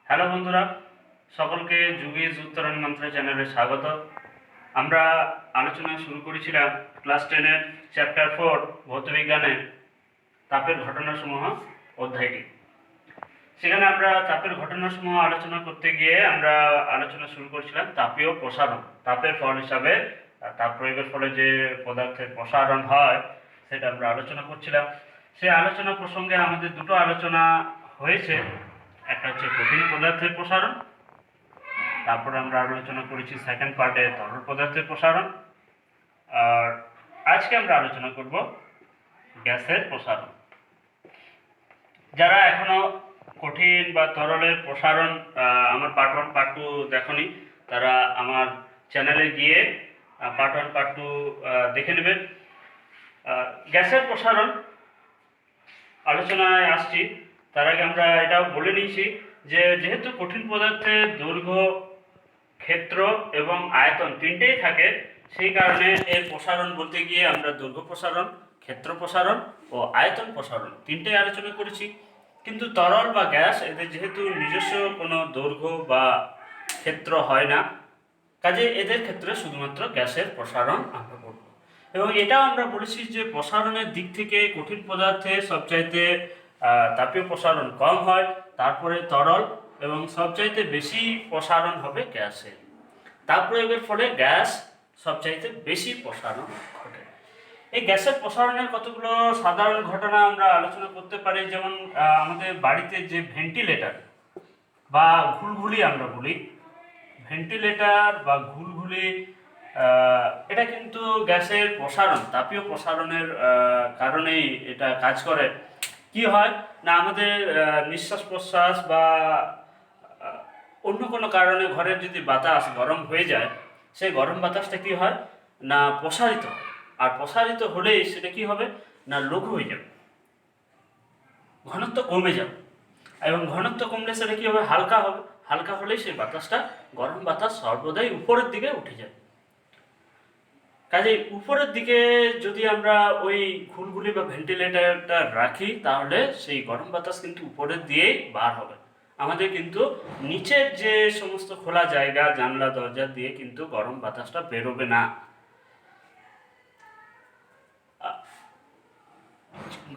Hello বন্ধুরা, সকলকে যুগীজ উত্তরণ মন্ত্র চ্যানেলে স্বাগত। আমরা আলোচনা শুরু করেছিলাম ক্লাস 10-এর চ্যাপ্টার 4 ভৌতবিজ্ঞানের তাপের ঘটনাসমূহ অধ্যায়টি। সেখানে আমরা তাপের ঘটনাসমূহ আলোচনা করতে গিয়ে আমরা আলোচনা শুরু করেছিলাম তাপীয় প্রসারণ। তাপের ফল হিসাবে তাপ প্রয়োগের ফলে যে পদার্থের প্রসারণ হয় সেটা আমরা আলোচনা করছিলাম। সেই আলোচনা প্রসঙ্গে আমাদের দুটো আলোচনা হয়েছে, একটা হচ্ছে কঠিন পদার্থের প্রসারণ, তারপর আমরা আলোচনা করেছি সেকেন্ড পার্টে তরল পদার্থের প্রসারণ, আর আজকে আমরা আলোচনা করব গ্যাসের প্রসারণ। যারা এখনো কঠিন বা তরলের প্রসারণ আমার পার্ট 1 পার্ট 2 দেখনি, তারা আমার চ্যানেলে গিয়ে পার্ট 1 পার্ট 2 দেখে নেবেন। গ্যাসের প্রসারণ আলোচনায় আসছি, তার আগে আমরা এটাও বলে নিয়েছি যে যেহেতু কঠিন পদার্থের দৈর্ঘ্য, ক্ষেত্র এবং আয়তন তিনটেই থাকে, সেই কারণে এর প্রসারণ বলতে গিয়ে আমরা দৈর্ঘ্য প্রসারণ, ক্ষেত্র প্রসারণ ও আয়তন প্রসারণ তিনটেই আলোচনা করেছি। কিন্তু তরল বা গ্যাস এদের যেহেতু নিজস্ব কোনো দৈর্ঘ্য বা ক্ষেত্র হয় না, কাজে এদের ক্ষেত্রে শুধুমাত্র গ্যাসের প্রসারণ আমরা করব। এবং এটাও আমরা বলেছি যে প্রসারণের দিক থেকে কঠিন পদার্থে সবচাইতে তাপীয় প্রসারণ কম হয়, তারপরে তরল, এবং সবচাইতে বেশি প্রসারণ হবে গ্যাসের। তাপ প্রয়োগের ফলে গ্যাস সবচাইতে বেশি প্রসারণ ঘটে। এই গ্যাসের প্রসারণের কতগুলো সাধারণ ঘটনা আমরা আলোচনা করতে পারি। যেমন আমাদের বাড়িতে যে ভেন্টিলেটর বা ঘুলঘুলি আমরা বলি, ভেন্টিলেটর বা ঘুলঘুলি, এটা কিন্তু গ্যাসের প্রসারণ, তাপীয় প্রসারণের কারণেই এটা কাজ করে। কি হয় না, আমাদের নিঃশ্বাস প্রশ্বাস বা অন্য কোনো কারণে ঘরের যদি বাতাস গরম হয়ে যায়, সেই গরম বাতাসটা কি হয় না প্রসারিত হয়, আর প্রসারিত হলেই সেটা কি হবে না লঘু হয়ে যাবে, ঘনত্ব কমে যাবে, এবং ঘনত্ব কমলে সেটা কি হবে হালকা হবে, হালকা হলেই সেই বাতাসটা, গরম বাতাস সর্বদাই উপরের দিকে উঠে যাবে। কাজেই উপরের দিকে যদি আমরা ওই ঘুলঘুলি বা ভেন্টিলেটরটা রাখি, তাহলে সেই গরম বাতাস কিন্তু উপরের দিয়েই বার হবে। আমাদের কিন্তু নিচের যে সমস্ত খোলা জায়গা, জানলা দরজা দিয়ে কিন্তু গরম বাতাসটা বেরোবে না।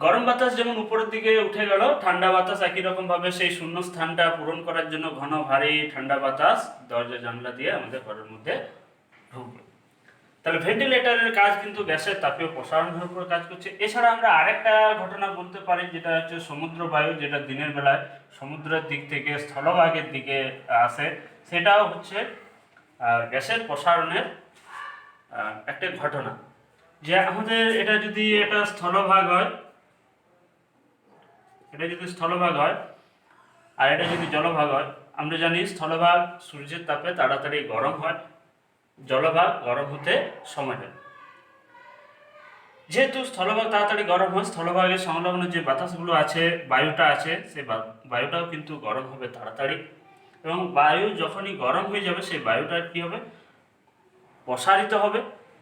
গরম বাতাস যেমন উপরের দিকে উঠে গেল, ঠান্ডা বাতাস একই রকম ভাবে সেই শূন্য স্থানটা পূরণ করার জন্য ঘন ভারী ঠান্ডা বাতাস দরজা জানলা দিয়ে আমাদের ঘরের মধ্যে ঢুকবে। তাহলে ভেন্টিলেটরের কাজ কিন্তু গ্যাসের তাপীয় প্রসারণের উপর কাজ করছে। এছাড়া আমরা আরেকটা ঘটনা বলতে পারি, যেটা হচ্ছে সমুদ্র বায়ু, যেটা দিনের বেলায় সমুদ্রের দিক থেকে স্থলভাগের দিকে আসে, সেটাও হচ্ছে গ্যাসের প্রসারণের একটা ঘটনা। যে আমাদের এটা যদি এটা স্থলভাগ হয়, এটা যদি স্থলভাগ হয় আর এটা যদি জলভাগ হয়, আমরা জানি স্থলভাগ সূর্যের তাপে তাড়াতাড়ি গরম হয়, জলভাগ গরম হতে সময় নেয়। যেহেতু স্থলভাগ তাড়াতাড়ি গরম হয়, স্থলভাগের সংলগ্ন যে বাতাসগুলো আছে, বায়ুটা আছে, সেই বায়ুটাও কিন্তু গরম হবে তাড়াতাড়ি, এবং বায়ু যখনই গরম হয়ে যাবে সেই বায়ুটা কি হবে প্রসারিত হবে।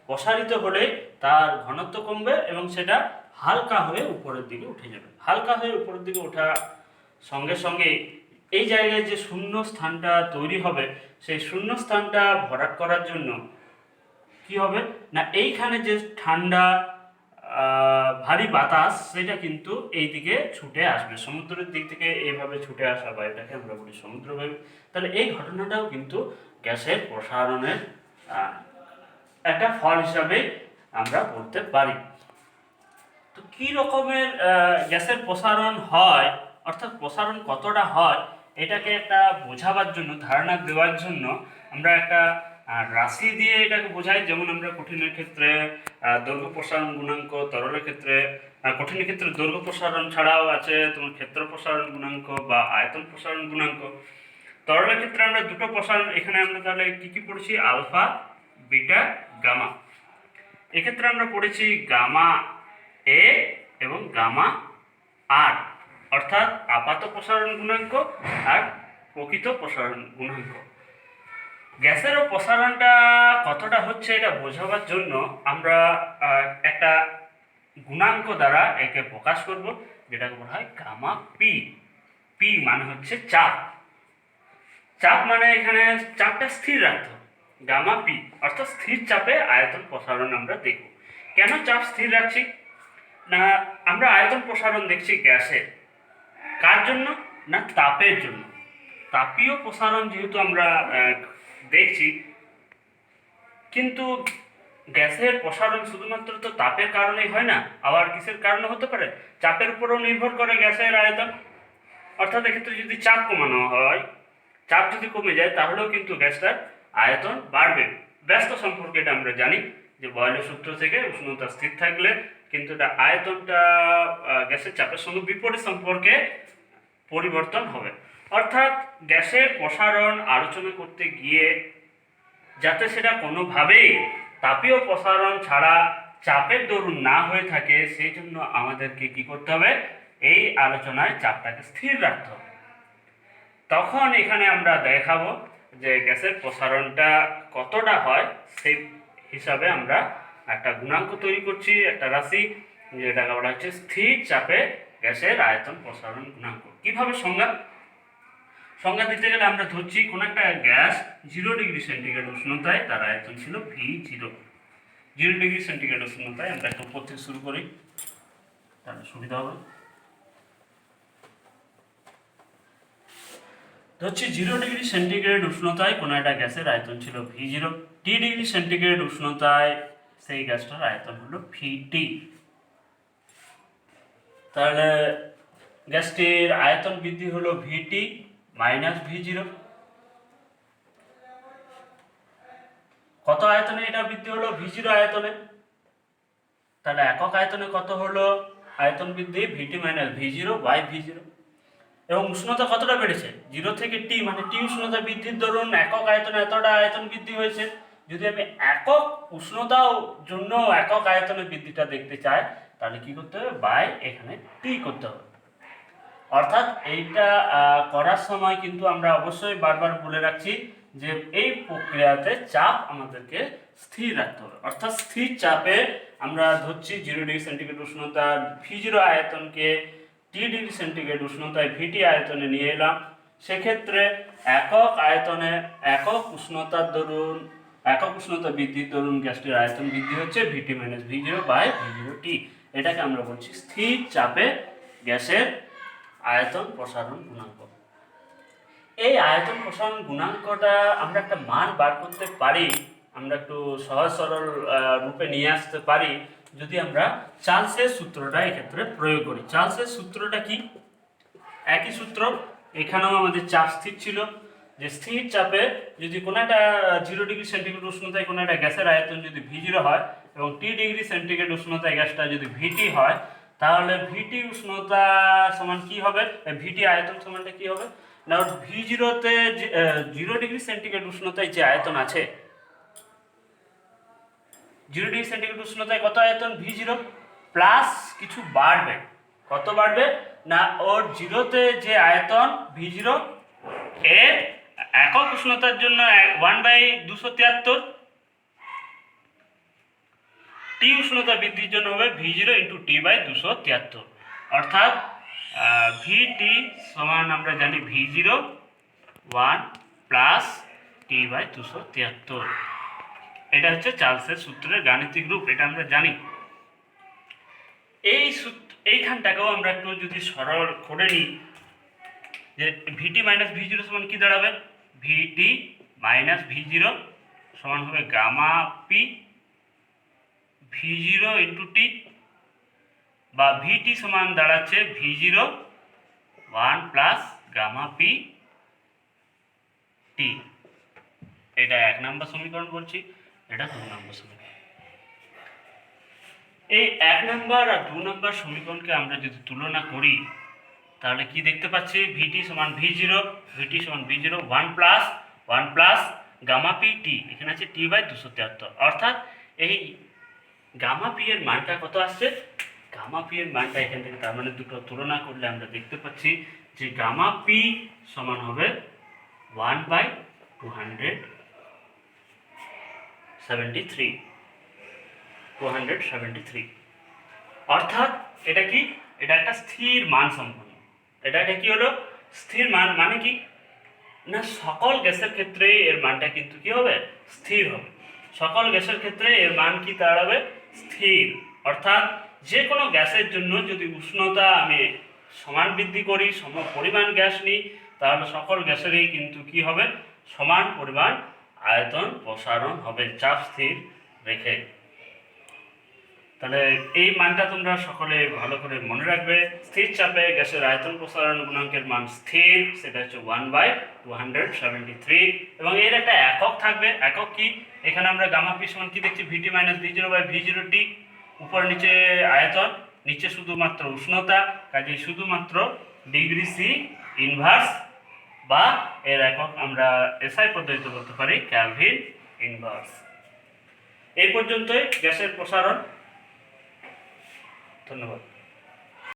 প্রসারিত হলে তার ঘনত্ব কমবে এবং সেটা হালকা হয়ে উপরের দিকে উঠে যাবে। হালকা হয়ে উপরের দিকে ওঠার সঙ্গে সঙ্গে এই জায়গায় যে শূন্য স্থানটা তৈরি হবে, সেই শূন্য স্থানটা ভরাট করার জন্য কি হবে না এইখানে যে ঠান্ডা ভারী বাতাস, সেটা কিন্তু এই দিকে ছুটে আসবে, সমুদ্রের দিক থেকে এইভাবে ছুটে আসা বায়ুটাকে আমরা বলি সমুদ্র বায়ু। তাহলে এই ঘটনাটাও কিন্তু গ্যাসের প্রসারণের একটা ফল হিসাবে আমরা বলতে পারি। তো কি রকমের গ্যাসের প্রসারণ হয়, অর্থাৎ প্রসারণ কতটা হয়, এটাকে একটা বোঝাবার জন্য, ধারণা দেওয়ার জন্য আমরা একটা রাশি দিয়ে এটাকে বোঝাই। যেমন আমরা কঠিনের ক্ষেত্রে দৈর্ঘ্য প্রসারণ গুণাঙ্ক, তরলের ক্ষেত্রে কঠিনের ক্ষেত্রে দৈর্ঘ্য প্রসারণ ছাড়াও আছে তোমার ক্ষেত্র প্রসারণ গুণাঙ্ক বা আয়তন প্রসারণ গুণাঙ্ক। তরলের ক্ষেত্রে আমরা দুটো প্রসারণ, এখানে আমরা তাহলে কি কি পড়েছি, আলফা, বিটা, গামা। এক্ষেত্রে আমরা পড়েছি গামা এ এবং গামা আর, অর্থাৎ আপাত প্রসারণ গুণাঙ্ক আর প্রকৃত প্রসারণ গুণাঙ্ক। গ্যাসেরও প্রসারণটা কতটা হচ্ছে এটা বোঝাবার জন্য আমরা একটা গুণাঙ্ক দ্বারা একে প্রকাশ করব, যেটাকে বলা হয় গামা পি। পি মানে হচ্ছে চাপ। চাপ মানে এখানে চাপটা স্থির রাখতে হবে, গামা পি, অর্থাৎ স্থির চাপে আয়তন প্রসারণ আমরা দেখব। কেন চাপ স্থির রাখছি না, আমরা আয়তন প্রসারণ দেখছি গ্যাসের, কার জন্য না তাপের জন্য। তাপীয় প্রসারণ যেহেতু আমরা দেখছি, কিন্তু গ্যাসের প্রসারণ শুধুমাত্র তো তাপের কারণেই হয় না, আবার কিসের কারণে হতে পারে, চাপের উপরও নির্ভর করে গ্যাসের আয়তন। অর্থাৎ এক্ষেত্রে যদি চাপ কমানো হয়, চাপ যদি কমে যায় তাহলেও কিন্তু গ্যাসটার আয়তন বাড়বে। ব্যস্ত সম্পর্কে এটা আমরা জানি যে বয়লের সূত্র থেকে উষ্ণতা স্থির থাকলে কিন্তু এটা আয়তনটা গ্যাসের চাপের সঙ্গে বিপরীত সম্পর্কে পরিবর্তন হবে। অর্থাৎ গ্যাসের প্রসারণ আলোচনা করতে গিয়ে যাতে সেটা কোনোভাবেই তাপীয় প্রসারণ ছাড়া চাপের দরুন না হয়ে থাকে, সেই জন্য আমাদেরকে কি করতে হবে, এই আলোচনায় চাপটাকে স্থির রাখতে হবে। তখন এখানে আমরা দেখাবো যে গ্যাসের প্রসারণটা কতটা হয়, সেই হিসাবে আমরা একটা গুণাঙ্ক তৈরি করছি, একটা রাশি, যেটাকে বলা হচ্ছে স্থির চাপে গ্যাসের আয়তন প্রসারণ গুণাঙ্ক। কিভাবে সংজ্ঞা দিতে গেলে আমরা ধরছি কোন একটা গ্যাস 0 ডিগ্রি সেন্টিগ্রেড উষ্ণতায় তার আয়তন ছিল V0। 0 ডিগ্রি সেন্টিগ্রেড উষ্ণতায় আমরা একটু উপর থেকে শুরু করি, তাহলে সুবিধা হবে। ধরছি 0 ডিগ্রি সেন্টিগ্রেড উষ্ণতায় কোনো একটা গ্যাসের আয়তন ছিল V0। টি ডিগ্রি সেন্টিগ্রেড উষ্ণতায় সেই গ্যাসটার আয়তন হলো VT। তাহলে গ্যাসটির আয়তন বৃদ্ধি হলো VT মাইনাস V0। কত আয়তনে এটা বৃদ্ধি হলো, V0 আয়তনে। তাহলে একক আয়তনে কত হলো আয়তন বৃদ্ধি, VT minus V0 by V0। এবং উষ্ণতা কতটা বেড়েছে, 0 থেকে T, মানে T উষ্ণতা বৃদ্ধির দরুন একক আয়তনে এতটা আয়তন বৃদ্ধি হয়েছে। যদি আমি একক উষ্ণতার জন্য একক আয়তনের বৃদ্ধিটা দেখতে চাই, তাহলে কি করতে হবে, বাই এখানে T করতে হবে। অর্থাৎ এইটা করার সময় কিন্তু আমরা অবশ্যই বারবার বলে রাখছি যে এই প্রক্রিয়াতে চাপ আমাদেরকে স্থির রাখতে হবে। অর্থাৎ স্থির চাপে আমরা ধরছি 0 ডিগ্রি সেন্টিগ্রেড উষ্ণতার V0 আয়তনকে টি ডিগ্রি সেন্টিগ্রেড উষ্ণতায় VT আয়তনে নিয়ে এলাম। সেক্ষেত্রে একক আয়তনে একক উষ্ণতার দরুন, একক উষ্ণতা বৃদ্ধির দরুন গ্যাসটির আয়তন বৃদ্ধি হচ্ছে VT minus V0 by V0T। এটাকে আমরা বলছি স্থির চাপে গ্যাসের আয়তন প্রসারণ গুণাঙ্ক। এই আয়তন প্রসারণ গুণাঙ্কটা আমরা একটা মান বার করতে পারি, আমরা একটু সহজ সরল রূপে নিয়ে আসতে পারি যদি আমরা চার্লসের সূত্রটা এক্ষেত্রে প্রয়োগ করি। চার্লসের সূত্রটা কি, একই সূত্র, এখানেও আমাদের চাপ স্থির ছিল, যে স্থির চাপে যদি কোনো একটা 0 ডিগ্রি সেন্টিগ্রেড উষ্ণতায় কোনো একটা গ্যাসের আয়তন যদি V0 হয় এবং টি ডিগ্রি সেন্টিগ্রেড উষ্ণতায় গ্যাসটা যদি VT হয়, তাহলে VT উষ্ণতা সমান কি হবে, VT আয়তন সমানটা কি হবে না, V0তে 0 ডিগ্রি সেন্টিগ্রেড উষ্ণতায় যে আয়তন আছে, 0 ডিগ্রি সেন্টিগ্রেড উষ্ণতায় কত আয়তন V0 প্লাস কিছু বাড়বে, কত বাড়বে না, ওর 0তে যে আয়তন V0 এর একক উষ্ণতার জন্য 1/273, টি উষ্ণতা বৃদ্ধির জন্য হবে V0 × T/273। অর্থাৎ VT সমান আমরা জানি V0 1 প্লাস T/273। এটা হচ্ছে চার্লসের সূত্রের গাণিতিক রূপ, এটা আমরা জানি। এইখানটাকেও আমরা একটু যদি সরল করে নিই, যে VT মাইনাস V0 সমান কি দাঁড়াবে, VT মাইনাস V0 সমান হবে গামা পি V0 × T, বা VT সমান দাঁড়াচ্ছে V0 1 plus gamma P T. এটা 1 নম্বর সমীকরণ বলছি, এটা 2 নম্বর সমীকরণ। এই 1 নম্বর আর 2 নম্বর সমীকরণকে আমরা যদি তুলনা করি, তাহলে কি দেখতে পাচ্ছি, VT সমান V0, VT সমান V0 1 plus gamma P T, এখানে আছে T/273। অর্থাৎ এই গামা পি এর মানটা কত আসছে, গামা পি এর মানটা এখান থেকে, তার মানে দুটো তুলনা করলে আমরা দেখতে পাচ্ছি যে গামা পি সমান হবে 273। অর্থাৎ এটা কি, এটা একটা স্থির মান সম্পন্ন, এটা কি হলো স্থির মান, মানে কি না, সকল গ্যাসের ক্ষেত্রেই এর মানটা কিন্তু কি হবে, স্থির হবে। সকল গ্যাসের ক্ষেত্রে এর মান কি দাঁড়াবে, স্থির। অর্থাৎ যে কোনো গ্যাসের জন্য যদি উষ্ণতা আমি সমান বৃদ্ধি করি, সম পরিমাণ গ্যাস নিই, তাহলে সকল গ্যাসেরই কিন্তু কি হবে, সমান পরিমাণ আয়তন প্রসারণ হবে চাপ স্থির রেখে। তাহলে এই মানটা তোমরা সকলে ভালো করে মনে রাখবে। স্থির চাপে গ্যাসের আয়তন প্রসারণ গুণাঙ্কের মান স্থির, সেটা হচ্ছে 1/273। এবং এর একটা একক থাকবে। একক কি, এখানে আমরা গামা পি সমান কি দেখছি, ভিটি মাইনাস V0/V0t। উপর নিচে আয়তন, নিচে শুধুমাত্র উষ্ণতা, কাজে শুধুমাত্র ডিগ্রি সি ইনভার্স, বা এর একক আমরা এসআই পদ্ধতিতে বলতে পারি কেলভিন ইনভার্স। এই পর্যন্তই গ্যাসের প্রসারণ। ধন্যবাদ।